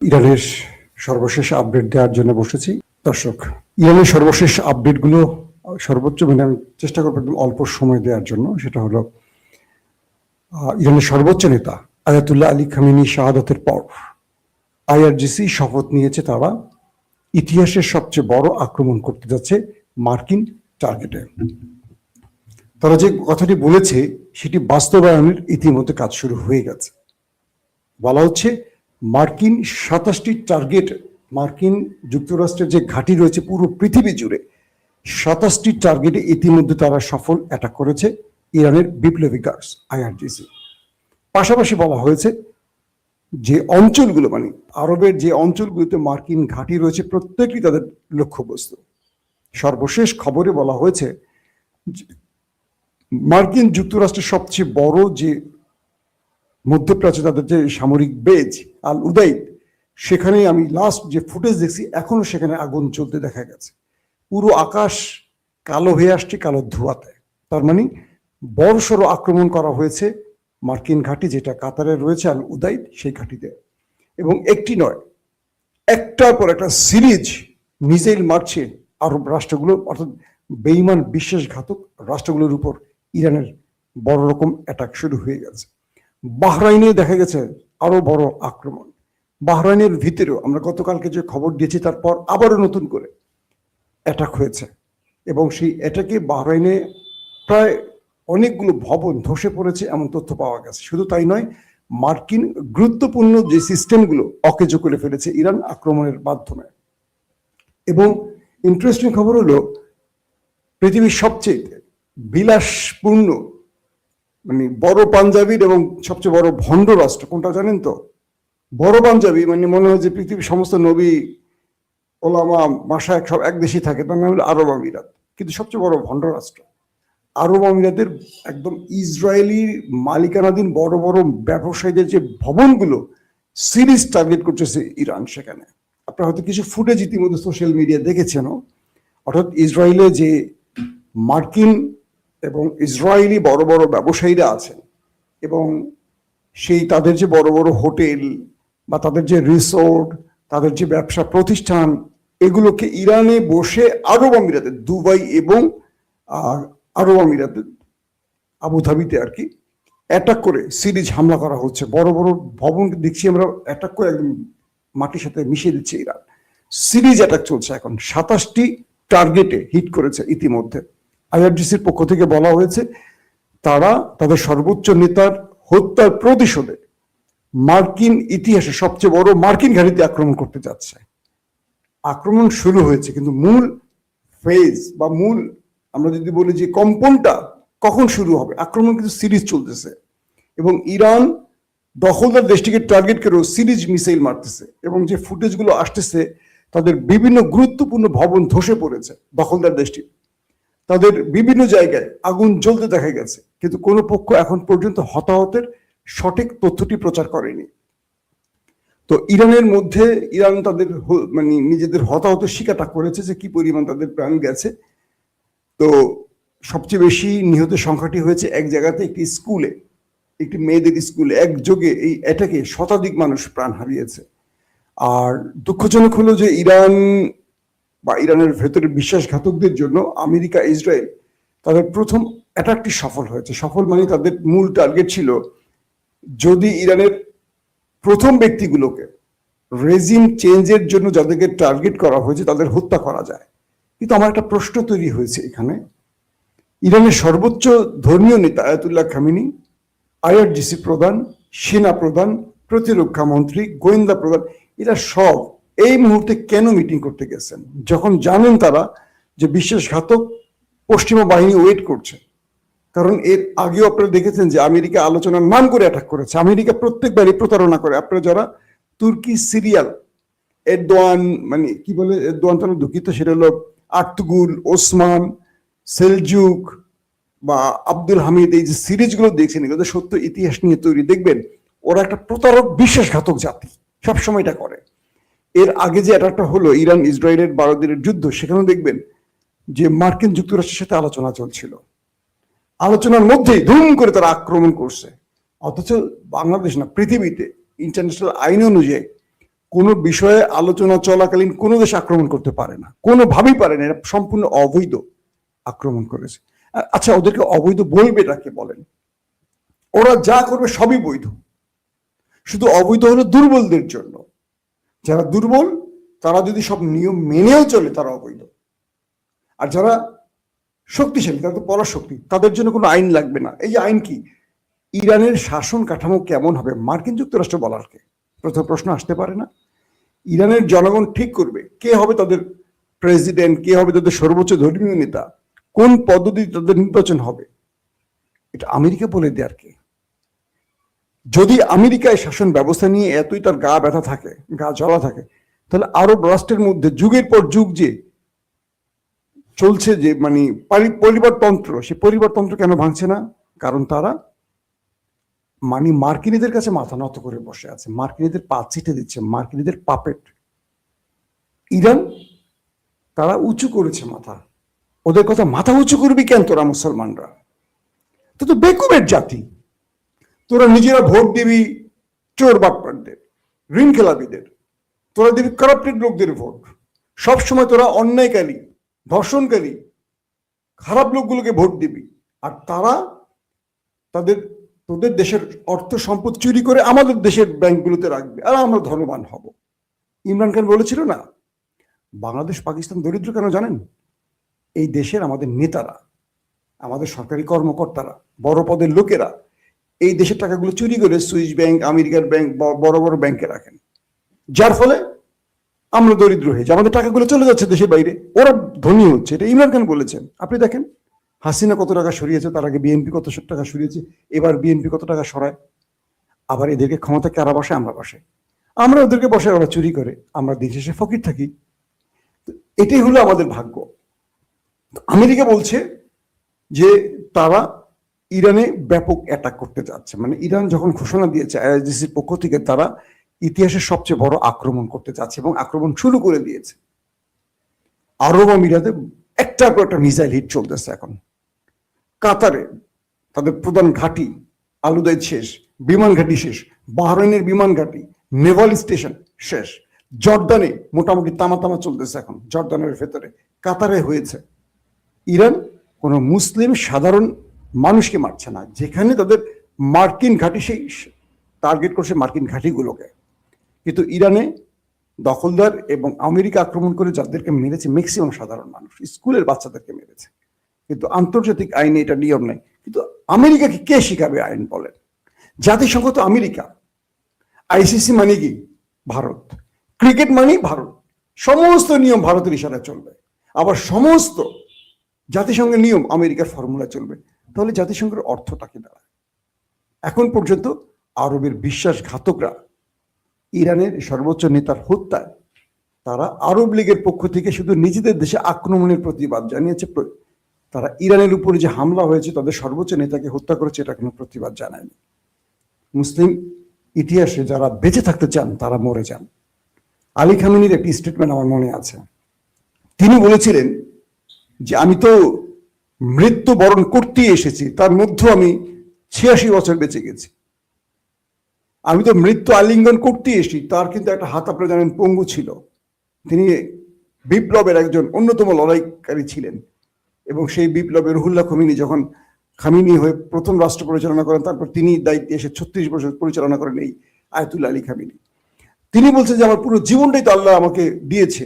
ইরানের সর্বশেষ আপডেট দেওয়ার জন্য বসেছি। দর্শক, ইরানের সর্বশেষ আপডেটগুলো সর্বোচ্চ মানে আমি চেষ্টা করবো একদম অল্প সময় দেওয়ার জন্য। সেটা হলো ইরানের সর্বোচ্চ নেতা আয়াতুল্লাহ আলী খামেনি শাহাদাতের পর আইআরজিসি শপথ নিয়েছে তারা ইতিহাসের সবচেয়ে বড় আক্রমণ করতে যাচ্ছে মার্কিন টার্গেটে। তারা যে কথাটি বলেছে সেটি বাস্তবায়নের ইতিমধ্যে কাজ শুরু হয়ে গেছে। বলা হচ্ছে মার্কিন 27টি টার্গেট, মার্কিন যুক্তরাষ্ট্রের যে ঘাঁটি রয়েছে পুরো পৃথিবী জুড়ে 27টি টার্গেটে ইতিমধ্যে তারা সফল অ্যাটাক করেছে ইরানের বিপ্লবী গার্ডস আইআরজিসি। পাশাপাশি বলা হয়েছে যে অঞ্চলগুলো মানে আরবের যে অঞ্চলগুলোতে মার্কিন ঘাঁটি রয়েছে প্রত্যেকটি তাদের লক্ষ্যবস্তু। সর্বশেষ খবরে বলা হয়েছে মার্কিন যুক্তরাষ্ট্রের সবচেয়ে বড় যে মধ্যপ্রাচ্যে তাদের যে সামরিক বেজ আল উদাইদ, সেখানে আমি লাস্ট যে ফুটেজ দেখছি এখনো সেখানে আগুন চলতে দেখা গেছে। পুরো আকাশ কালো হয়ে আসছে, কালো ধোঁয়াতে। তার মানে বড়সড় আক্রমণ করা হয়েছে মার্কিন ঘাঁটি যেটা কাতারে রয়েছে আল উদাইদ, সেই ঘাঁটিতে। এবং একটি নয়, একটার পর একটা সিরিজ মিসাইল মারছে আরব রাষ্ট্রগুলো, অর্থাৎ বেইমান বিশ্বাসঘাতক রাষ্ট্রগুলোর উপর ইরানের বড় রকম অ্যাটাক শুরু হয়ে গেছে। বাহরাইনে দেখা গেছে আরো বড় আক্রমণ। বাহরাইনের ভিতরেও আমরা গতকালকে যে খবর দিয়েছি তারপর আবারও নতুন করে অ্যাটাক হয়েছে এবং সেই অ্যাটাকে বাহরাইনে প্রায় অনেকগুলো ভবন ধসে পড়েছে এমন তথ্য পাওয়া গেছে। শুধু তাই নয়, মার্কিন গুরুত্বপূর্ণ যে সিস্টেমগুলো অকেজো করে ফেলেছে ইরান আক্রমণের মাধ্যমে। এবং ইন্টারেস্টিং খবর হলো পৃথিবীর সবচেয়ে বিলাসপূর্ণ মানে বড় পাঞ্জাবির এবং সবচেয়ে বড় ভণ্ড রাষ্ট্র কোনটা জানেন তো? বড় পাঞ্জাবি মানে মনে হয় যে পৃথিবীর সমস্ত নবী ওলামা মাসা সব এক দেশে থাকে, তার নাম হলো আরব আমিরাত। কিন্তু সবচেয়ে বড় ভণ্ড রাষ্ট্র আরব আমিরাতের একদম ইসরায়েলি মালিকানাধীন বড় বড় ব্যবসায়ীদের যে ভবনগুলো সিরিজ টার্গেট করতেছে ইরান। সেখানে আপনারা হয়তো কিছু ফুটেজ ইতিমধ্যে সোশ্যাল মিডিয়া দেখেছেন। অর্থাৎ ইসরায়েলে যে মার্কিন এবং ইসরায়েলি বড় বড় ব্যবসায়ীরা আছেন এবং সেই তাদের যে বড় বড় হোটেল বা তাদের যে রিসোর্ট, তাদের যে ব্যবসা প্রতিষ্ঠান, এগুলোকে ইরানে বসে আরব আমিরাতে, দুবাই এবং আরব আমিরাতে আবুধাবিতে আর কি অ্যাটাক করে সিরিজ হামলা করা হচ্ছে। বড় বড় ভবন দেখছি আমরা অ্যাটাক করে একদম মাটির সাথে মিশিয়ে দিচ্ছে ইরান। সিরিজ অ্যাটাক চলছে এখন, 27টি টার্গেটে হিট করেছে ইতিমধ্যে। আইআরজিসির পক্ষ থেকে বলা হয়েছে তারা তাদের সর্বোচ্চ নেতার হত্যার প্রতিশোধে মার্কিন ইতিহাসে সবচেয়ে বড় মার্কিন ঘাঁটিতে আক্রমণ করতে যাচ্ছে। আক্রমণ শুরু হয়েছে কিন্তু মূল ফেজ বা মূল আমরা যদি বলি যে কম্পনটা কখন শুরু হবে, আক্রমণ কিন্তু সিরিজ চলতেছে এবং ইরান দখলদার দেশটিকে টার্গেট করেও সিরিজ মিসাইল মারতেছে। এবং যে ফুটেজগুলো আসতেছে তাদের বিভিন্ন গুরুত্বপূর্ণ ভবন ধসে পড়েছে দখলদার দেশটি, তাদের বিভিন্ন জায়গায় আগুন জ্বলতে দেখা গেছে, কিন্তু কোনো পক্ষ এখন পর্যন্ত হতাহতের সঠিক তথ্যটি প্রচার করেনি। তো ইরানের মধ্যে ইরান তাদের মানে নিজেদের হতাহতের শিকারটা করেছে যে কি পরিমাণ তাদের প্রাণ গেছে। তো সবচেয়ে বেশি নিহতের সংখ্যাটি হয়েছে এক জায়গাতে, একটি স্কুলে, একটি মেয়েদের স্কুলে একযোগে এই অ্যাটাকে শতাধিক মানুষ প্রাণ হারিয়েছে। আর দুঃখজনক হলো যে ইরান বা ইরানের ভেতরে বিশ্বাসঘাতকদের জন্য আমেরিকা ইসরায়েল তাদের প্রথম অ্যাটাকটি সফল হয়েছে। সফল মানে তাদের মূল টার্গেট ছিল যদি ইরানের প্রথম ব্যক্তিগুলোকে রেজিম চেঞ্জের জন্য যাদেরকে টার্গেট করা হয়েছে তাদের হত্যা করা যায়। কিন্তু আমার একটা প্রশ্ন তৈরি হয়েছে এখানে, ইরানের সর্বোচ্চ ধর্মীয় নেতা আয়াতুল্লাহ খামেনি, আইআরজিসি প্রধান, সেনা প্রধান, প্রতিরক্ষা মন্ত্রী, গোয়েন্দা প্রধান, এরা সব এই মুহূর্তে কেন মিটিং করতে গেছেন যখন জানেন তারা যে বিশ্বাসঘাতক পশ্চিমা বাহিনী ওয়েট করছে? কারণ এর আগেও আপনারা দেখেছেন যে আমেরিকা আলোচনার নাম করে অ্যাটাক করেছে। আমেরিকা প্রত্যেকবারই প্রতারণা করে। আপনারা যারা তুর্কি সিরিয়াল এরদোয়ান মানে কি বলে এরদোয়ান তো দুঃখিত, সেটা হলো আর্তুগুল, ওসমান, সেলজুক বা আব্দুল হামিদ, এই যে সিরিজগুলো দেখছেন এগুলো সত্য ইতিহাস নিয়ে তৈরি, দেখবেন ওরা একটা প্রতারক বিশ্বাসঘাতক জাতি, সবসময় এটা করে। এর আগে যে অ্যাটাকটা হলো ইরান ইসরায়েলের 12 দিনের যুদ্ধ, সেখানেও দেখবেন যে মার্কিন যুক্তরাষ্ট্রের সাথে আলোচনা চলছিল, আলোচনার মধ্যেই ধুম করে তারা আক্রমণ করছে। অথচ বাংলাদেশ না, পৃথিবীতে ইন্টারন্যাশনাল আইন অনুযায়ী কোনো বিষয়ে আলোচনা চলাকালীন কোনো দেশ আক্রমণ করতে পারে না, কোনোভাবেই পারে না। এটা সম্পূর্ণ অবৈধ আক্রমণ করেছে। আচ্ছা, ওদেরকে অবৈধ বলবে এটাকে বলেন? ওরা যা করবে সবই বৈধ, শুধু অবৈধ হলো দুর্বলদের জন্য। যারা দুর্বল তারা যদি সব নিয়ম মেনেও চলে তারা অবৈধ, আর যারা শক্তিশালী, তারা তো পরাশক্তি, তাদের জন্য কোনো আইন লাগবে না। এই যে আইন কি, ইরানের শাসন কাঠামো কেমন হবে মার্কিন যুক্তরাষ্ট্র বলার কে? প্রথম প্রশ্ন আসতে পারে না? ইরানের জনগণ ঠিক করবে কে হবে তাদের প্রেসিডেন্ট, কে হবে তাদের সর্বোচ্চ ধর্মীয় নেতা, কোন পদ্ধতি তাদের নির্বাচন হবে, এটা আমেরিকা বলে দেয়ার কে? যদি আমেরিকায় শাসন ব্যবস্থা নিয়ে এতই তার গা ব্যথা থাকে, গা জ্বলা থাকে, তাহলে আরব রাষ্ট্রের মধ্যে যুগের পর যুগ যে চলছে, যে মানে পরিবারতন্ত্র, সে পরিবারতন্ত্র কেন ভাঙছে না? কারণ তারা মানে মার্কিনীদের কাছে মাথা নত করে বসে আছে, মার্কিনীদের পা চিটে দিচ্ছে, মার্কিনীদের পাপেট। ইরান, তারা উঁচু করেছে মাথা। ওদের কথা মাথা উঁচু করবি কেন তোরা মুসলমানরা? তো তো বেকুবের জাতি। তোরা নিজেরা ভোট দিবি চোর বাটপারদের, ঋণ খেলাপিদের, তোরা দিবি কারাপ্টেড লোকদের ভোট। সবসময় তোরা অন্যায়কারী, ধর্ষণকারী, খারাপ লোকগুলোকে ভোট দিবি, আর তারা তোদের দেশের অর্থ সম্পদ চুরি করে আমাদের দেশের ব্যাংকগুলোতে রাখবে, আর আমরা ধনবান হব। ইমরান খান বলেছিল না, বাংলাদেশ পাকিস্তান দরিদ্র কেন জানেন? এই দেশের আমাদের নেতারা, আমাদের সরকারি কর্মকর্তারা, বড় পদের লোকেরা এই দেশের টাকাগুলো চুরি করে সুইস ব্যাংক, আমেরিকার ব্যাংক, বড় বড় ব্যাংকে রাখেন, যার ফলে আমরা দরিদ্র হয়েছি, আমাদের টাকাগুলো চলে যাচ্ছে দেশের বাইরে, ওরা ধনী হচ্ছে। এটা ইমরান খান বলেছেন। আপনি দেখেন হাসিনা কত টাকা সরিয়েছে, তার আগে বিএনপি কত টাকা সরিয়েছে, এবার বিএনপি কত টাকা সরায়। আবার এদেরকে ক্ষমতা কারা বসে? আমরা বসাই, আমরা ওদেরকে বসাই, ওরা চুরি করে, আমরা দিন শেষে ফকির থাকি। এটাই হলো আমাদের ভাগ্য। আমেরিকা বলছে যে তারা ইরানে ব্যাপক অ্যাটাক করতে যাচ্ছে, মানে ইরান যখন ঘোষণা দিয়েছে আইআরজিসির পক্ষ থেকে, তারা ইতিহাসের সবচেয়ে বড় আক্রমণ করতে যাচ্ছে এবং আক্রমণ শুরু করে দিয়েছে। আরব আমিরাতে একটার পর একটা মিসাইল হিট চলতেছে এখন। কাতারে তাদের প্রধান ঘাঁটি আল উদাইদ শেষ, বিমান ঘাঁটি শেষ, বাহরাইনের বিমান ঘাঁটি, নেভাল স্টেশন শেষ, জর্দানে মোটামুটি তামা চলতেছে এখন, জর্দানের ভেতরে, কাতারে হয়েছে। ইরান কোনো মুসলিম সাধারণ মানুষকে মারছে না, যেখানে তাদের মার্কিন ঘাঁটি, সেই টার্গেট করছে মার্কিন ঘাঁটিগুলোকে। কিন্তু ইরানে দখলদার এবং আমেরিকা আক্রমণ করে যাদেরকে মেরেছে ম্যাক্সিমাম সাধারণ মানুষ, স্কুলের বাচ্চাদেরকে মেরেছে। কিন্তু আন্তর্জাতিক আইনে এটা নিয়ম নেই। কিন্তু আমেরিকাকে কে শিখাবে আইন বলেন? জাতিসংঘ তো আমেরিকা, আইসিসি মানে কি ভারত, ক্রিকেট মানেই ভারত, সমস্ত নিয়ম ভারতের ইশারায় চলবে, আবার সমস্ত জাতিসংঘের নিয়ম আমেরিকার ফর্মুলায় চলবে। তাহলে জাতিসংঘের অর্থটা কি দাঁড়ায়? এখন পর্যন্ত আরবের বিশ্বাসঘাতকরা ইরানের সর্বোচ্চ নেতার হত্যায় তারা আরব লীগের পক্ষ থেকে শুধু নিজেদের দেশে আক্রমণের প্রতিবাদ জানিয়েছে। তারা ইরানের উপরে যে হামলা হয়েছে, তাদের সর্বোচ্চ নেতাকে হত্যা করেছে, এটা কোনো প্রতিবাদ জানায়নি। মুসলিম ইতিহাসে যারা বেঁচে থাকতে চান তারা মরে যান। আলী খামেনির একটি স্টেটমেন্ট আমার মনে আছে। তিনি বলেছিলেন যে আমি তো মৃত্যু বরণ করতেই এসেছি, তার মধ্যে আমি 86 বছর বেঁচে গেছি। আমি তো মৃত্যু আলিঙ্গন করতেই এসেছি, তার কিন্তু একটা হাত আপনারা জানেন পঙ্গু ছিল। তিনি বিপ্লবের একজন অন্যতম লড়াইকারী ছিলেন, এবং সেই বিপ্লবে রুহুল্লাহ খমিনি যখন খামিনি হয়ে প্রথম রাষ্ট্র পরিচালনা করেন, তারপর তিনি দায়িত্বে এসে 36 বছর পরিচালনা করেন এই আয়াতুল্লাহ আলী খামিনি। তিনি বলছেন যে আমার পুরো জীবনটাই তো আল্লাহ আমাকে দিয়েছে।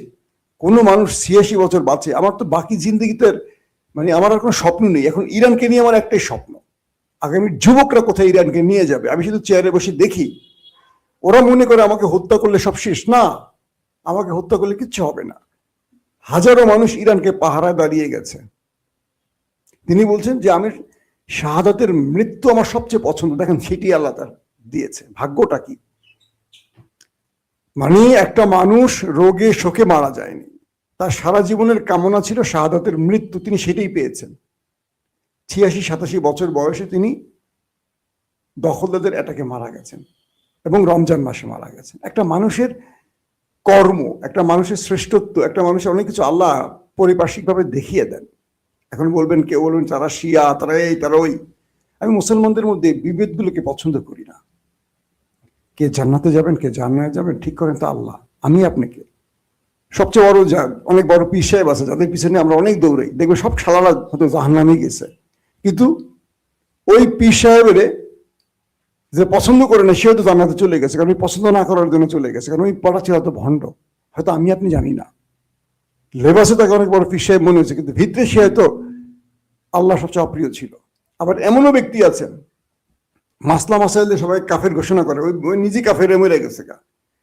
কোনো মানুষ 86 বছর বাঁচে, আমার তো বাকি জিন্দগিতে মানে আমার আর কোনো স্বপ্ন নেই। এখন ইরানকে নিয়ে আমার একটাই স্বপ্ন, আগামী যুবকরা কোথায় ইরানকে নিয়ে যাবে। আমি শুধু চেয়ারে বসে দেখি, ওরা মনে করে আমাকে হত্যা করলে সব শেষ। না, আমাকে হত্যা করলে কিচ্ছু হবে না। হাজারো মানুষ ইরানকে পাহারায় দাঁড়িয়ে গেছে। তিনি বলছেন যে আমি শাহাদাতের মৃত্যু আমার সবচেয়ে পছন্দ। দেখেন সেটি আল্লাহ তার দিয়েছে, ভাগ্যটা কি। মানে একটা মানুষ রোগে শোকে মারা যায়নি, তার সারা জীবনের কামনা ছিল শাহাদাতের মৃত্যু, তিনি সেটাই পেয়েছেন। 86-87 বছর বয়সে তিনি দখলদারদের অ্যাটাকে মারা গেছেন এবং রমজান মাসে মারা গেছেন। একটা মানুষের কর্ম, একটা মানুষের শ্রেষ্ঠত্ব, একটা মানুষের অনেক কিছু আল্লাহ পারিপার্শ্বিকভাবে দেখিয়ে দেন। এখন বলবেন, কেউ বলবেন তারা শিয়া, তারা এই, তারা ওই। আমি মুসলমানদের মধ্যে বিভেদগুলোকে পছন্দ করি না। কে জান্নাতে যাবেন কে জান্নাতে যাবেন ঠিক করেন তো আল্লাহ, আমি আপনাকে। সবচেয়ে বড় অনেক বড় পীর সাহেব আছে যাদের পিছনে আমরা অনেক দৌড়াই, দেখবে সব শালারা হয়তো জাহান্নামে গেছে, কিন্তু ওই পীর সাহেবের যে পছন্দ করে না সে হয়তো জান্নাতে চলে গেছে, কারণ ওই পছন্দ না করার জন্য চলে গেছে, কারণ ওই পড়া ছিল হয়তো ভণ্ড, হয়তো আমি আপনি জানি না। লেবাসে তাকে অনেক বড় পীর সাহেব মনে হয়েছে, কিন্তু ভিতরে সে হয়তো আল্লাহ সবচেয়ে অপ্রিয় ছিল। আবার এমনও ব্যক্তি আছেন মাসলা মাসাইলে সবাই কাফের ঘোষণা করে, ওই নিজে কাফের মরে গেছে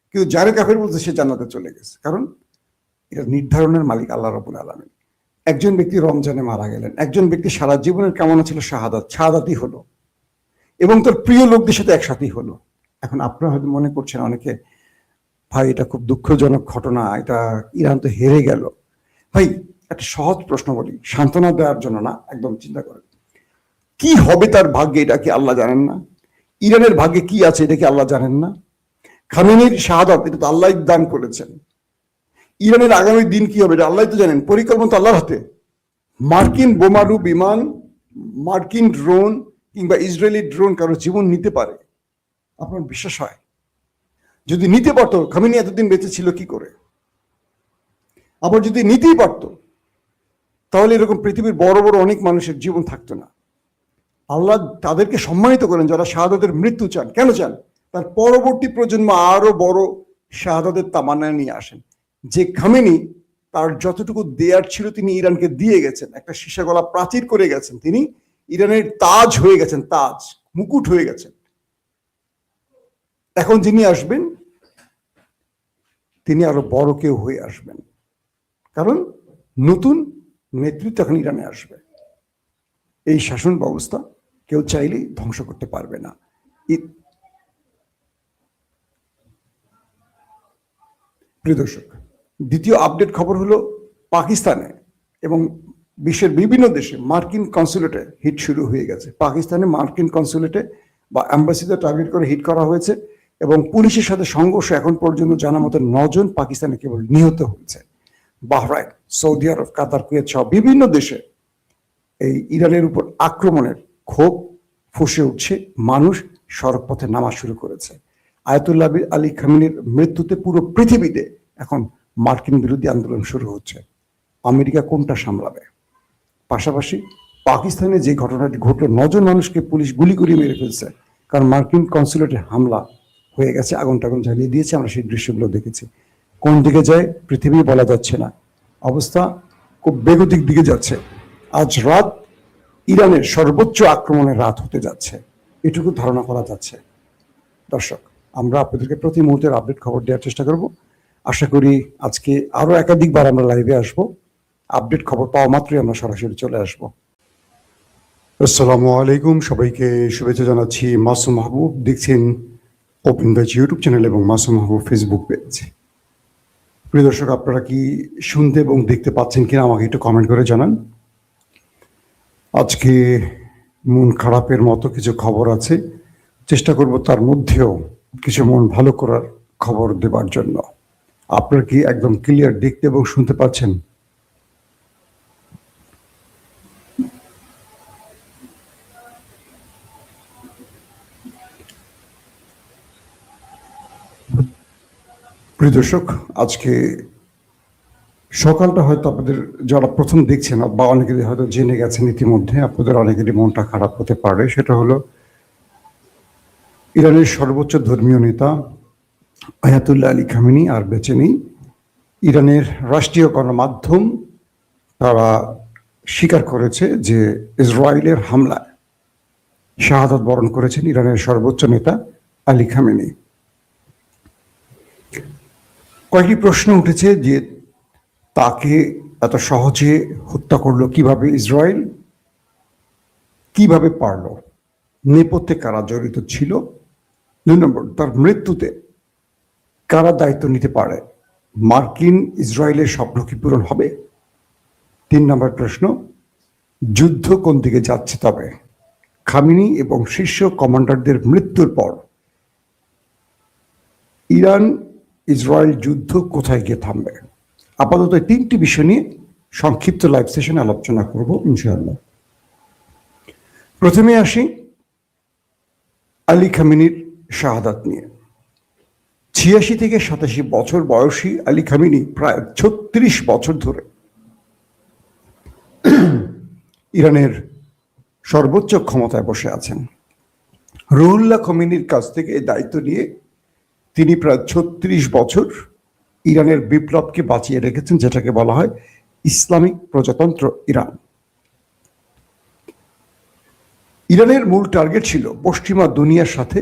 কিন্তু যারে কাফের বলছে সে জান্নাতে চলে গেছে, কারণ এটা নির্ধারণের মালিক আল্লাহ রাব্বুল আলামিন। একজন ব্যক্তি রমজানে মারা গেলেন, একজন ব্যক্তি সারা জীবনের কামনা ছিল শাহাদাতই হলো, এবং তার প্রিয় লোকদের সাথে একসাথেই হলো। এখন আপনারা হয়তো মনে করছেন অনেকে, ভাই এটা খুব দুঃখজনক ঘটনা, এটা ইরান তো হেরে গেল। ভাই একটা সহজ প্রশ্ন বলি, সান্ত্বনা দেওয়ার জন্য না, একদম চিন্তা করেন কি হবে তার ভাগ্যে, এটা কি আল্লাহ জানেন না? ইরানের ভাগ্যে কি আছে এটা কি আল্লাহ জানেন না? খামেনির শাহাদাত এটা তো আল্লাহ দান করেছেন। ইরানের আগামী দিন কি হবে এটা আল্লাহ তো জানেন, পরিকল্পনা তো আল্লাহর হাতে। মার্কিন বোমারু বিমান, মার্কিন ড্রোন কিংবা ইসরায়েলি ড্রোন কারো জীবন নিতে পারে, আপনার বিশ্বাস হয়? যদি নিতে পারতো খামেনি এতদিন বেঁচে ছিল কি করে? আবার যদি নিতেই পারতো তাহলে এরকম পৃথিবীর বড় বড় অনেক মানুষের জীবন থাকতো না। আল্লাহ তাদেরকে সম্মানিত করেন যারা শাহাদাতের মৃত্যু চান। কেন চান? তার পরবর্তী প্রজন্ম আরো বড় শাহাদাতের তামান্না নিয়ে আসেন। যে খামেনি তার যতটুকু দেয়ার ছিল তিনি ইরানকে দিয়ে গেছেন, একটা সীসা গলা প্রাচীর করে গেছেন, তিনি ইরানের তাজ হয়ে গেছেন, তাজ মুকুট হয়ে গেছেন। এখন যিনি আসবেন তিনি আরো বড় কেউ হয়ে আসবেন, কারণ নতুন নেতৃত্ব এখন ইরানে আসবে। এই শাসন ব্যবস্থা কেউ চাইলেই ধ্বংস করতে পারবে না। প্রিয় দর্শক, দ্বিতীয় আপডেট খবর হলো পাকিস্তানে এবং বিশ্বের বিভিন্ন দেশে মার্কিন কনসুলেটে হিট শুরু হয়ে গেছে। পাকিস্তানে মার্কিন কনসুলেটে বা অ্যাম্বাসিতে টার্গেট করে হিট করা হয়েছে এবং পুলিশের সাথে সংঘর্ষ এখন পর্যন্ত জানা মতো 9 জন পাকিস্তানে কেবল নিহত হয়েছে। বাহরাইন, সৌদি আরব, কাতার, কুয়েত সহ বিভিন্ন দেশে এই ইরানের উপর আক্রমণের ক্ষোভ ফুঁসে উঠছে, মানুষ সড়ক পথে নামা শুরু করেছে। আয়াতুল্লাহ আলী খামেনির মৃত্যুতে পুরো পৃথিবীতে এখন মার্কিন বিরোধী আন্দোলন শুরু হচ্ছে। আমেরিকা কোনটা সামলাবে? পাশাপাশি পাকিস্তানে যে ঘটনাটি ঘটলো, 9 জন মানুষকে পুলিশ গুলি করে মেরে ফেলছে, কারণ মার্কিন কনসুলেটে হামলা হয়ে গেছে, আগুন টাগুন জ্বালিয়ে দিয়েছে। আমরা সেই দৃশ্যগুলো দেখেছি। কোন দিকে যায় পৃথিবী বলা যাচ্ছে না, অবস্থা খুব বেগতিক দিকে যাচ্ছে। আজ রাত ইরানের সর্বোচ্চ আক্রমণের রাত হতে যাচ্ছে, এটুকু ধারণা করা যাচ্ছে। দর্শক, আমরা আপনাদেরকে প্রতি মুহূর্তের আপডেট খবর দেওয়ার চেষ্টা করব। আশা করি আজকে আরো একাধিকবার আমরা লাইভে আসব, আপডেট খবর পাওয়া মাত্রই আমরা সরাসরি চলে আসব। আসসালামু আলাইকুম, সবাইকে শুভেচ্ছা জানাচ্ছি। মাসুম মাহবুব, দেখছেন ওপেন দ্য ইউটিউব চ্যানেল এবং মাসুম মাহবুব ফেসবুক পেজ। প্রিয় দর্শক, আপনারা কি শুনতে এবং দেখতে পাচ্ছেন কিনা আমাকে একটু কমেন্ট করে জানান। আজকে মন খারাপের মতো কিছু খবর আছে, চেষ্টা করব তার মধ্যেও কিছু মন ভালো করার খবর দেবার জন্য। আপনারা কি একদম ক্লিয়ার দেখতে এবং শুনতে পাচ্ছেন? প্রিয় দর্শক, আজকে সকালটা হয়তো আপনাদের যারা প্রথম দেখছেন বা অনেকেরই হয়তো জেনে গেছেন ইতিমধ্যে, আপনাদের অনেকেরই মনটা খারাপ হতে পারে। সেটা হলো ইরানের সর্বোচ্চ ধর্মীয় নেতা আয়াতুল্লাহ আলী খামেনি আর বেঁচে নেই। ইরানের রাষ্ট্রীয় গণমাধ্যম তারা স্বীকার করেছে যে ইসরায়েলের হামলায় শাহাদাত বরণ করেছেন ইরানের সর্বোচ্চ নেতা আলী খামেনি। কয়েকটি প্রশ্ন উঠেছে যে তাকে এত সহজে হত্যা করলো কিভাবে ইসরায়েল, কিভাবে পারল, নেপথ্যে কারা জড়িত ছিল। 2 নম্বর, তার মৃত্যুতে কারা দায়িত্ব নিতে পারে, মার্কিন ইসরায়েলের স্বপ্ন কি পূরণ হবে। 3 নম্বর প্রশ্ন, যুদ্ধ কোন দিকে যাচ্ছে, তবে খামেনি এবং শীর্ষ কমান্ডারদের মৃত্যুর পর ইরান ইসরায়েল যুদ্ধ কোথায় গিয়ে থামবে। আপাতত 3টি বিষয় নিয়ে সংক্ষিপ্ত লাইভ সেশনে আলোচনা করব ইনশাআল্লাহ। প্রথমে আসি আলী খামেনির শাহাদাত নিয়ে। ৮৬ থেকে ৮৭ বছর বয়সী আলী খামেনি প্রায় ৩৬ বছর ধরে ইরানের সর্বোচ্চ ক্ষমতায় বসে আছেন। রুহুল্লাহ খমেনির কাছ থেকে এই দায়িত্ব নিয়ে তিনি প্রায় ৩৬ বছর ইরানের বিপ্লবকে বাঁচিয়ে রেখেছেন, যেটাকে বলা হয় ইসলামিক প্রজাতন্ত্র ইরান। ইরানের মূল টার্গেট ছিল পশ্চিমা দুনিয়ার সাথে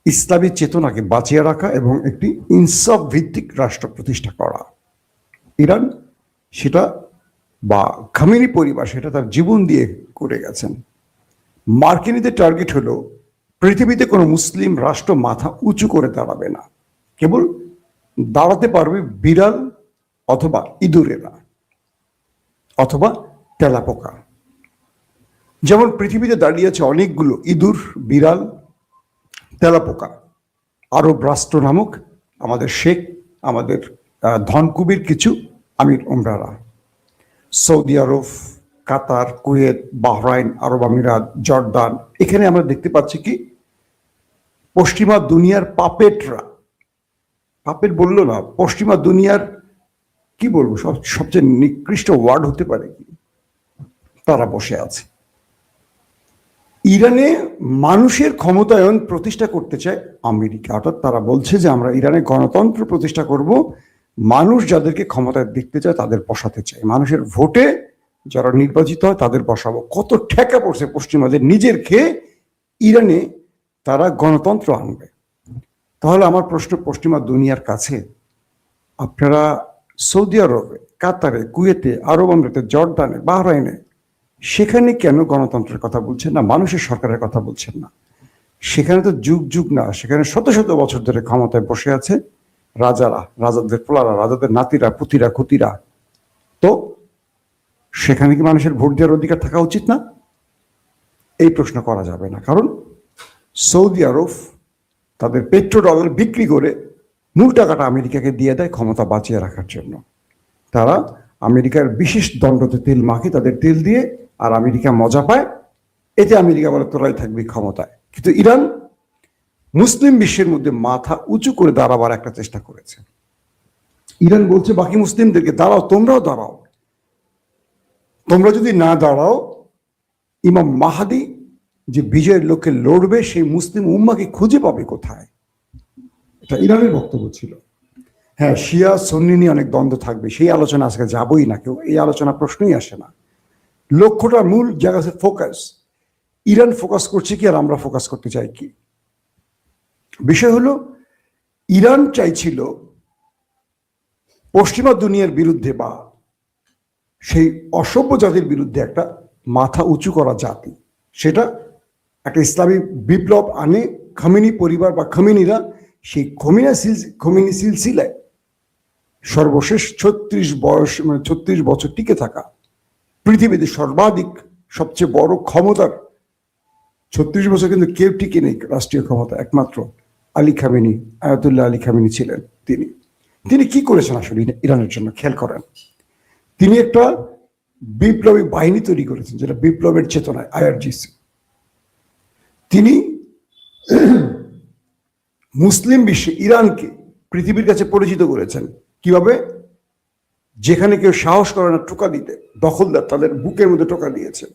ইসলামী চেতনাকে বাঁচিয়ে রাখা এবং একটি ইনসাফ ভিত্তিক রাষ্ট্র প্রতিষ্ঠা করা। ইরান সেটা, বা খামেনি পরিবার সেটা তার জীবন দিয়ে করে গেছেন। মার্কিনীদের টার্গেট হলো পৃথিবীতে কোনো মুসলিম রাষ্ট্র মাথা উঁচু করে দাঁড়াবে না, কেবল দাঁড়াতে পারবে বিড়াল অথবা ইঁদুরেরা অথবা তেলাপোকা। যেমন পৃথিবীতে দাঁড়িয়ে আছে অনেকগুলো ইঁদুর, বিড়াল, তেলাপোকা। আরব রাষ্ট্র নামক আমাদের শেখ, আমাদের ধনকুবের কিছু আমির উমরারা, সৌদি আরব, কাতার, কুয়েত, বাহরাইন, আরব আমিরাত, জর্দান, এখানে আমরা দেখতে পাচ্ছি কি পশ্চিমা দুনিয়ার পাপেটরা, পাপেট বললো না, পশ্চিমা দুনিয়ার কি বলবো, সবচেয়ে নিকৃষ্ট ওয়ার্ড হতে পারে কি, তারা বসে আছে। ইরানে মানুষের ক্ষমতায়ন প্রতিষ্ঠা করতে চায় আমেরিকা, অর্থাৎ তারা বলছে যে আমরা ইরানে গণতন্ত্র প্রতিষ্ঠা করব, মানুষ যাদেরকে ক্ষমতায় দেখতে চায় তাদের বসাতে চায়, মানুষের ভোটে যারা নির্বাচিত হয় তাদের বসাবো। কত ঠেকা পড়ছে পশ্চিমাদের নিজের খেয়ে ইরানে তারা গণতন্ত্র আনবে। তাহলে আমার প্রশ্ন পশ্চিমা দুনিয়ার কাছে, আপনারা সৌদি আরবে, কাতারে, কুয়েতে, আরব আমিরাতে, জর্দানে, বাহরাইনে, সেখানে কেন গণতন্ত্রের কথা বলছেন না, মানুষের সরকারের কথা বলছেন না? সেখানে তো যুগ যুগ না, সেখানে শত শত বছর ধরে ক্ষমতায় বসে আছে রাজারা, রাজাদের পোলারা, রাজাদের নাতিরা, পুতিরা, খুতিরা। তো সেখানে কি মানুষের ভোট দেওয়ার অধিকার থাকা উচিত না? এই প্রশ্ন করা যাবে না, কারণ সৌদি আরব তাদের পেট্রোডলার বিক্রি করে মূল টাকাটা আমেরিকাকে দিয়ে দেয় ক্ষমতা বাঁচিয়ে রাখার জন্য। তারা আমেরিকার বিশেষ দণ্ডতে তেল মাখে তাদের তেল দিয়ে, আর আমেরিকা মজা পায়, এতে আমেরিকা বলে তোরাই থাকবি ক্ষমতায়। কিন্তু ইরান মুসলিম বিশ্বের মধ্যে মাথা উঁচু করে দাঁড়াবার একটা চেষ্টা করেছে। ইরান বলছে বাকি মুসলিমদেরকে দাঁড়াও, তোমরাও দাঁড়াও, তোমরা যদি না দাঁড়াও ইমাম মাহাদি যে বিজয়ের লক্ষ্যে লড়বে সেই মুসলিম উম্মাকে খুঁজে পাবে কোথায়? এটা ইরানের বক্তব্য ছিল। হ্যাঁ, শিয়া সুন্নি নিয়ে অনেক দ্বন্দ্ব থাকবে, সেই আলোচনা আজকে যাবই না, কেউ এই আলোচনা প্রশ্নই আসে না। লক্ষ্যটা মূল জায়গা আছে ফোকাস। ইরান ফোকাস করছে কি আর আমরা ফোকাস করতে চাই কি? বিষয় হলো ইরান চাইছিল পশ্চিমা দুনিয়ার বিরুদ্ধে বা সেই অসভ্য জাতির বিরুদ্ধে একটা মাথা উঁচু করা জাতি, সেটা একটা ইসলামী বিপ্লব আনে। খামেনি পরিবার বা খামেনিরা সেই খমিনি সিলসিলায় সর্বশেষ ৩৬ বছর টিকে থাকা পৃথিবীতে সর্বাধিক সবচেয়ে বড় ক্ষমতার ৩৬ বছর কিন্তু কেউ টিকে নেই রাষ্ট্রীয় ক্ষমতা, একমাত্র Ali Khamenei, Ayatollah Ali Khamenei ছিলেন। তিনি কি করেছেন আসলে ইরানের জন্য খেয়াল করেন। তিনি একটা বিপ্লবী বাহিনী তৈরি করেছেন, যেটা বিপ্লবের চেতনায়, আইআরজিসি। তিনি মুসলিম বিশ্বে ইরানকে পৃথিবীর কাছে পরিচিত করেছেন কিভাবে? যেখানে কেউ সাহস করে না টোকা দিতে, দখলদার তাদের বুকের মধ্যে টোকা দিয়েছেন।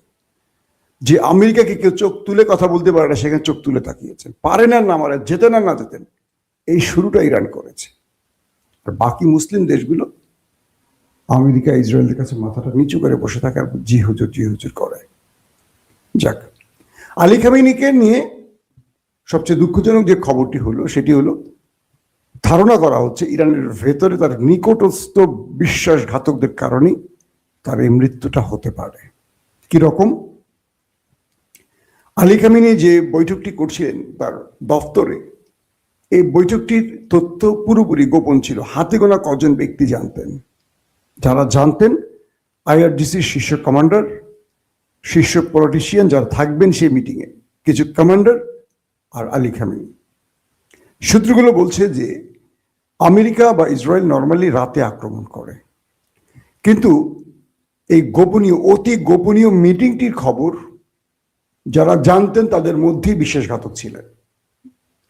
যে আমেরিকাকে কেউ চোখ তুলে কথা বলতে পারে না, সেখানে চোখ তুলে তাকিয়েছেন। পারেন আর না মারে, যেতেন আর না যেতেন, এই শুরুটা ইরান করেছে। আর বাকি মুসলিম দেশগুলো আমেরিকা, ইসরায়েলের কাছে মাথাটা নিচু করে বসে থাকে আর জি হুজুর করে। যাক, আলী খামেনিকে নিয়ে সবচেয়ে দুঃখজনক যে খবরটি হলো সেটি হলো ধারণা করা হচ্ছে ইরানের ভেতরে তার নিকটস্থ বিশ্বাসঘাতকদের কারণে তার এই মৃত্যুটা হতে পারে। কিরকম? আলী খামেনি যে বৈঠকটি করছিলেন তার দফতরে, এই বৈঠকটির তথ্য পুরোপুরি গোপন ছিল, হাতে গোনা কজন ব্যক্তি জানতেন। যারা জানতেন আইআরজিসির শীর্ষ কমান্ডার, শীর্ষ পলিটিশিয়ান যারা থাকবেন সেই মিটিংয়ে, কিছু কমান্ডার আর আলী খামেনি। সূত্রগুলো বলছে যে আমেরিকা বা ইসরায়েল নর্মালি রাতে আক্রমণ করে, কিন্তু এই গোপনীয়, অতি গোপনীয় মিটিংটির খবর যারা জানতেন তাদের মধ্যেই বিশ্বাসঘাতক ছিলেন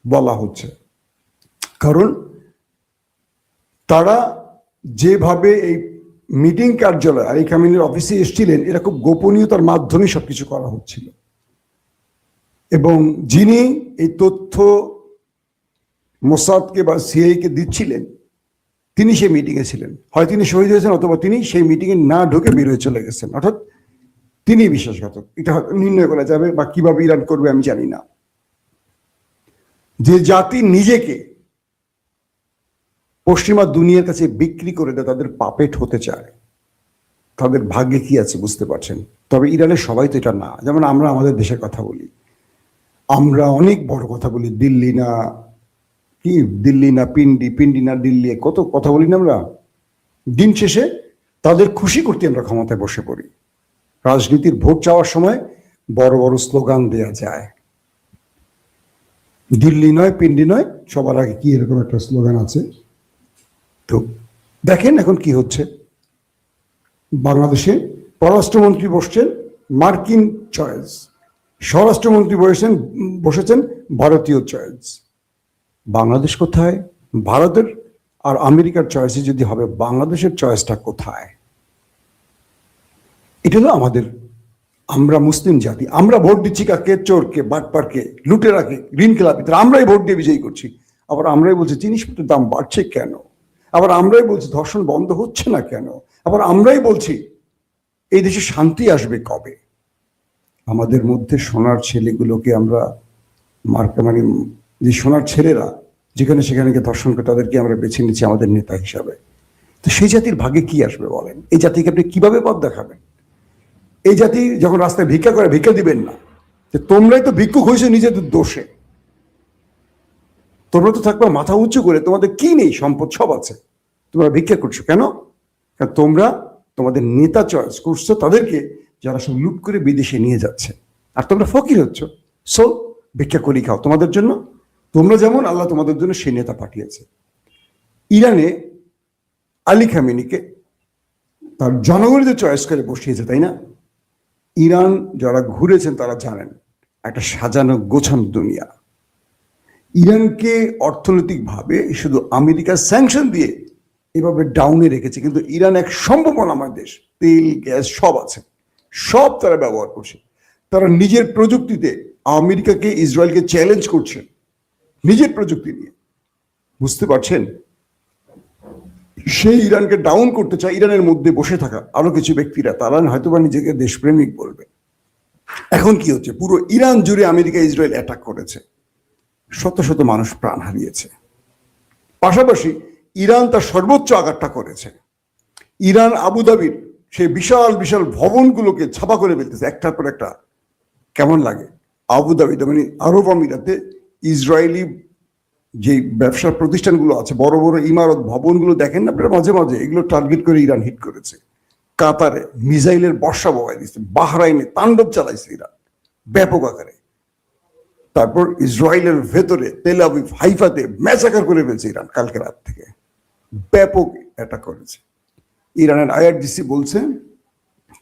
বলা হচ্ছে। কারণ তারা যেভাবে এই মিটিং কার্যালয় আলী খামেনির অফিসে এসেছিলেন, এরা খুব গোপনীয়তার মাধ্যমে সবকিছু করা হচ্ছিল, এবং যিনি এই তথ্য মোসাদকে বা সিআইকে দিচ্ছিলেন তিনি সেই মিটিংয়ে ছিলেন। হয় তিনি শহীদ হয়েছেন অথবা তিনি সেই মিটিংয়ে না ঢুকে বের হয়ে চলে গেছেন, অর্থাৎ তিনি বিশ্বাসঘাতক। এটা নির্ণয় করা যাবে, বা কিভাবে ইরান করবে আমি জানি না। যে জাতি নিজেকে পশ্চিমা দুনিয়ার কাছে বিক্রি করে দেয়, তাদের পাপেট হতে চায়, তাদের ভাগ্যে কি আছে বুঝতে পারছেন। তবে ইরানের সবাই তো এটা না। যেমন আমরা আমাদের দেশের কথা বলি, আমরা অনেক বড় কথা বলি, দিল্লি না কি, দিল্লি না পিন্ডি, পিন্ডি না দিল্লি, কত কথা বলি না আমরা। দিন শেষে তাদের খুশি করতে আমরা ক্ষমতায় বসে পড়ি। রাজনীতির ভোট চাওয়ার সময় বড় বড় স্লোগান দেয়া যায়, দিল্লি নয় পিন্ডি নয়, সবার আগে কি এরকম একটা স্লোগান আছে। তো দেখেন এখন কি হচ্ছে। বাংলাদেশে পররাষ্ট্রমন্ত্রী বসছেন মার্কিন চয়েস, স্বরাষ্ট্রমন্ত্রী বসেছেন ভারতীয় চয়েস। বাংলাদেশ কোথায়? ভারতের আর আমেরিকার চয়েসে যদি হবে, বাংলাদেশের চয়েসটা কোথায়? এটা হলো আমাদের, আমরা মুসলিম জাতি, আমরা ভোট দিচ্ছি কাকে? চোরকে, বাটপারকে, লুটেরাকে, ঋণ খেলাপিদের, আমরাই ভোট দিয়ে বিজয়ী করছি। আবার আমরাই বলছি জিনিসপত্রের দাম বাড়ছে কেন, আবার আমরাই বলছি ধর্ষণ বন্ধ হচ্ছে না কেন, আবার আমরাই বলছি এই দেশে শান্তি আসবে কবে। আমাদের মধ্যে সোনার ছেলেগুলোকে আমরা মানে যে সোনার ছেলেরা যেখানে সেখানে ধর্ষণ করে, তাদেরকে আমরা বেছে নিচ্ছি আমাদের নেতা হিসাবে। তো সেই জাতির ভাগ্যে কি আসবে বলেন? এই জাতিকে আপনি কিভাবে পথ দেখাবেন? এই জাতি যখন রাস্তায় ভিক্ষা করে, ভিক্ষা দিবেন না যে তোমরাই তো ভিক্ষুক হয়েছে নিজেদের দোষে, তোমরা তো থাকবে মাথা উঁচু করে, তোমাদের কি নেই, সম্পদ সব আছে, তোমরা ভিক্ষা করছো কেন? কারণ তোমরা তোমাদের নেতা চয়েস করছো তাদেরকে, যারা সব লুট করে বিদেশে নিয়ে যাচ্ছে, আর তোমরা ফকির হচ্ছ। সো ভিক্ষা করি খাও তোমাদের জন্য, তোমরা যেমন আল্লাহ তোমাদের জন্য সেই নেতা পাঠিয়েছে। ইরানে আলী খামেনিকে তার জনগণদের চয়েস করে বসিয়েছে, তাই না? ইরান যারা ঘুরেছেন তারা জানেন একটা সাজানো গোছানো দুনিয়া। ইরানকে অর্থনৈতিকভাবে শুধু আমেরিকার স্যাংশন দিয়ে এভাবে ডাউনে রেখেছে, কিন্তু ইরান এক সম্ভাবনাময় দেশ, তেল গ্যাস সব আছে, সব তারা ব্যবহার করছে। তারা নিজের প্রযুক্তিতে আমেরিকাকে, ইসরায়েলকে চ্যালেঞ্জ করছে নিজের প্রযুক্তি নিয়ে, বুঝতে পারছেন? সেই ইরানকে ডাউন করতে চায় ইরানের মধ্যে বসে থাকা আরো কিছু ব্যক্তিরা, তারা হয়তোবা নিজেকে দেশপ্রেমিক বলবে। এখন কি হচ্ছে, পুরো ইরান জুড়ে আমেরিকা ইসরায়েল অ্যাটাক করেছে, শত শত মানুষ প্রাণ হারিয়েছে। পাশাপাশি ইরান তার সর্বোচ্চ আঘাতটা করেছে। ইরান আবুধাবির সেই বিশাল বিশাল ভবনগুলোকে ছাপা করে ফেলতেছে একটার পর একটা। কেমন লাগে? আবুধাবিতে মানে আরব আমিরাতে ইসরায়েলি যে ব্যবসার প্রতিষ্ঠানগুলো আছে, বড় বড় ইমারত ভবনগুলো দেখেন না আপনারা মাঝে মাঝে, এগুলো টার্গেট করে ইরান হিট করেছে। কাতারে মিসাইলের বর্ষা বহাই দিচ্ছে, বাহরাইনে তাণ্ডব চালাইছে ইরান ব্যাপক আকারে। তারপর ইসরায়েলের ভেতরে তেল আবিব, হাইফাতে ম্যাসাকার করে ফেলছে ইরান কালকে রাত থেকে, ব্যাপক অ্যাটাক করেছে। ইরানের আইআরজিসি বলছে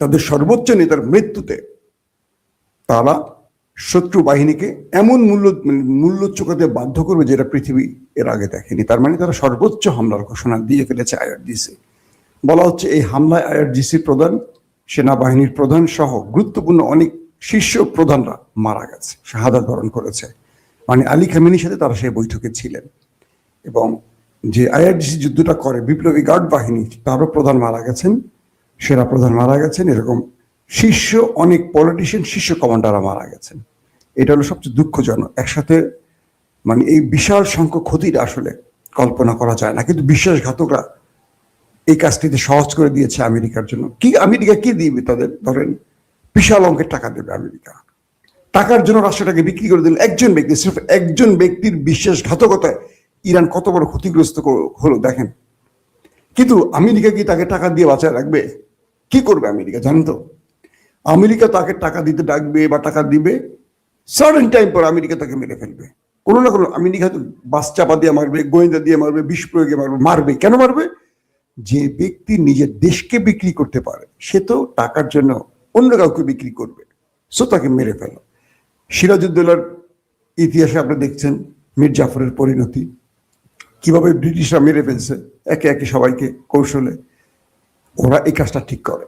তাদের সর্বোচ্চ নেতার মৃত্যুতে তারা শত্রু বাহিনীকে এমন মূল্য চোকাতে বাধ্য করবে যেটা পৃথিবী এর আগে দেখেনি। তার মানে তারা সর্বোচ্চ হামলার ঘোষণা দিয়ে ফেলেছে আইআরজিসি। বলা হচ্ছে এই হামলায় আইআরজিসির প্রধান, সেনাবাহিনীর প্রধান সহ গুরুত্বপূর্ণ অনেক শীর্ষ প্রধানরা মারা গেছে, শাহাদাত বরণ করেছে। মানে আলী খামেনির সাথে তারা সেই বৈঠকে ছিলেন। এবং যে আইআরজিসি যুদ্ধটা করে বিপ্লবী গার্ড বাহিনী, তারও প্রধান মারা গেছেন, সেনা প্রধান মারা গেছেন, এরকম শীর্ষ অনেক পলিটিশিয়ান, শীর্ষ কমান্ডাররা মারা গেছেন। এটা হলো সবচেয়ে দুঃখজনক। একসাথে মানে এই বিশাল সংখ্যক ক্ষতিটা আসলে কল্পনা করা যায় না, কিন্তু বিশ্বাসঘাতকরা এই কাজটিতে সহজ করে দিয়েছে আমেরিকার জন্য। কি আমেরিকা কি দিবে তাদের? ধরেন বিশাল অঙ্কের টাকা দেবে আমেরিকা, টাকার জন্য রাষ্ট্রটাকে বিক্রি করে দিল একজন ব্যক্তি। সির্ফ একজন ব্যক্তির বিশ্বাসঘাতকতায় ইরান কত বড় ক্ষতিগ্রস্ত হলো দেখেন। কিন্তু আমেরিকা কি তাকে টাকা দিয়ে বাঁচায় রাখবে? কি করবে আমেরিকা জানেন তো? আমেরিকা তাকে টাকা দিতে ডাকবে বা টাকা দিবে, সার্টেন টাইম পর আমেরিকা তাকে মেরে ফেলবে। কোনো না কোনো, আমেরিকা হয়তো বাস চাপা দিয়ে মারবে, গোয়েন্দা দিয়ে মারবে, বিষ প্রয়োগে মারবে। কেন মারবে? যে ব্যক্তি নিজের দেশকে বিক্রি করতে পারে সে তো টাকার জন্য অন্য কাউকে বিক্রি করবে, সো তাকে মেরে ফেল। সিরাজউদ্দৌলার ইতিহাসে আপনি দেখছেন মীর জাফরের পরিণতি, কিভাবে ব্রিটিশরা মেরে ফেলছে একে একে সবাইকে কৌশলে, ওরা এই কাজটা ঠিক করে।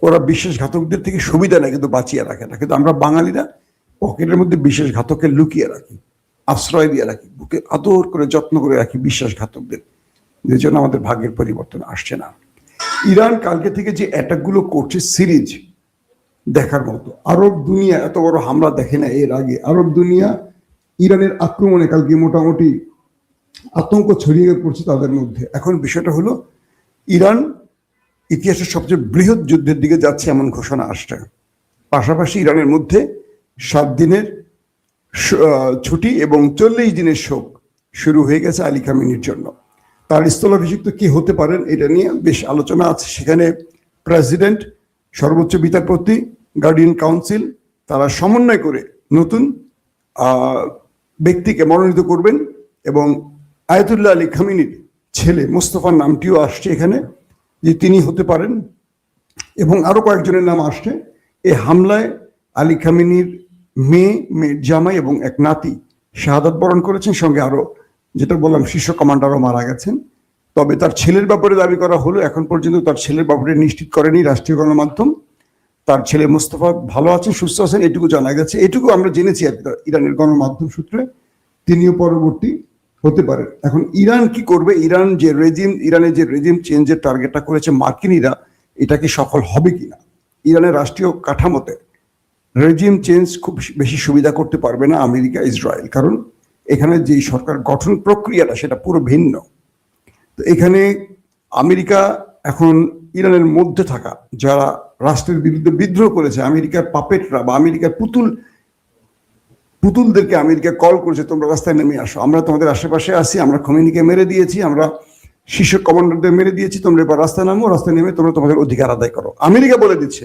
ওরা বিশ্বাসঘাতকদের থেকে সুবিধা নেয় কিন্তু বাঁচিয়ে রাখে না। কিন্তু আমরা বাঙালিরা পকেটের মধ্যে বিশ্বাসঘাতককে লুকিয়ে রাখি, আশ্রয় দিয়ে রাখি, বুকে আদর করে যত্ন করে রাখি বিশ্বাসঘাতকদের, যে জন্য আমাদের ভাগ্যের পরিবর্তন আসছে না। ইরান কালকে থেকে যে অ্যাটাকগুলো করছে সিরিজ দেখার মতো। আরব দুনিয়া এত বড় হামলা দেখে না এর আগে। আরব দুনিয়া ইরানের আক্রমণে কালকে মোটামুটি আতঙ্ক ছড়িয়ে পড়ছে তাদের মধ্যে। এখন বিষয়টা হলো ইরান ইতিহাসের সবচেয়ে বৃহৎ যুদ্ধের দিকে যাচ্ছে এমন ঘোষণা আসছে। পাশাপাশি ইরানের মধ্যে 7 দিনের ছুটি এবং 40 দিনের শোক শুরু হয়ে গেছে আলী খামেনির জন্য। তার স্থলাভিষিক্ত কি হতে পারেন এটা নিয়ে বেশ আলোচনা আছে। সেখানে প্রেসিডেন্ট, সর্বোচ্চ বিচারপতি, গার্ডিয়ান কাউন্সিল তারা সমন্বয় করে নতুন ব্যক্তিকে মনোনীত করবেন এবং আয়াতুল্লাহ আলী খামেনির ছেলে মোস্তফার নামটিও আসছে এখানে, যে তিনি হতে পারেন, এবং আরো কয়েকজনের নাম আসছে। এই হামলায় আলী খামেনির মেয়ে, মেয়ের জামাই এবং এক নাতি শাহাদাত বরণ করেছেন, সঙ্গে আরো যেটা বললাম শীর্ষ কমান্ডারও মারা গেছেন। তবে তার ছেলের ব্যাপারে দাবি করা হলো, এখন পর্যন্ত তার ছেলের ব্যাপারে নিশ্চিত করেনি রাষ্ট্রীয় গণমাধ্যম। তার ছেলে মোস্তফা ভালো আছেন, সুস্থ আছেন, এটুকু জানা গেছে, এটুকু আমরা জেনেছি আর কি ইরানের গণমাধ্যম সূত্রে। তিনিও পরবর্তী হতে পারেন। এখন ইরান কি করবে? ইরানের যে রেজিম চেঞ্জের টার্গেটটা করেছে মার্কিনীরা, এটা কি সফল হবে কিনা? ইরানের রাষ্ট্রীয় কাঠামোতে রেজিম চেঞ্জ খুব বেশি সুবিধা করতে পারবে না আমেরিকা, ইসরায়েল, কারণ এখানে যে সরকার গঠন প্রক্রিয়াটা সেটা পুরো ভিন্ন। তো এখানে আমেরিকা এখন ইরানের মধ্যে থাকা যারা রাষ্ট্রের বিরুদ্ধে বিদ্রোহ করেছে, আমেরিকার পাপেটরা বা আমেরিকার পুতুলদেরকে আমেরিকা কল করেছে, তোমরা রাস্তায় নেমে আসো, আমরা তোমাদের আশেপাশে আছি, আমরা খোমেনিকে মেরে দিয়েছি, আমরা শীর্ষ কমান্ডারদের মেরে দিয়েছি, তোমরা এবার রাস্তায় নামো, রাস্তায় নেমে তোমরা তোমাদের অধিকার আদায় করো। আমেরিকা বলে দিচ্ছে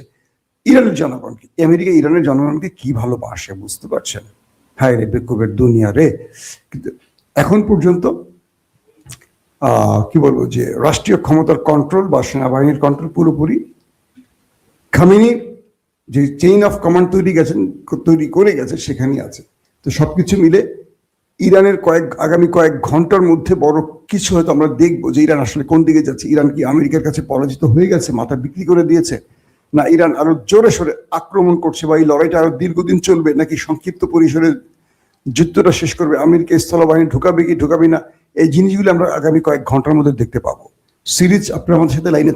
ইরানের জনগণকে। আমেরিকা ইরানের জনগণকে কি ভালোবাসে বুঝতে পারছেন? হায় রে বেকুবের দুনিয়া রে। কিন্তু এখন পর্যন্ত কি বলবো, যে রাষ্ট্রীয় ক্ষমতার কন্ট্রোল বা সেনাবাহিনীর কন্ট্রোল পুরোপুরি খামেনি যে চেইন অফ কমান্ড তৈরি করে গেছে সেখানেই আছে। তো সবকিছু মিলে ইরানের আগামী কয়েক ঘন্টার মধ্যে বড় কিছু হয়তো আমরা দেখবো, যে ইরান আসলে কোন দিকে যাচ্ছে। ইরান কি আমেরিকার কাছে পরাজিত হয়ে গেছে, মাথা বিক্রি করে দিয়েছে, না ইরান আরো জোরে সোরে আক্রমণ করছে, বা এই লড়াইটা আরো দীর্ঘদিন চলবে, নাকি সংক্ষিপ্ত পরিসরে যুদ্ধটা শেষ করবে, আমেরিকা স্থলবাহিনী ঢুকাবে কি ঢুকাবে না, এই জিনিসগুলো আমরা আগামী কয়েক ঘন্টার মধ্যে দেখতে পাবো। সিরিজ, আপনার আমাদের সাথে লাইনে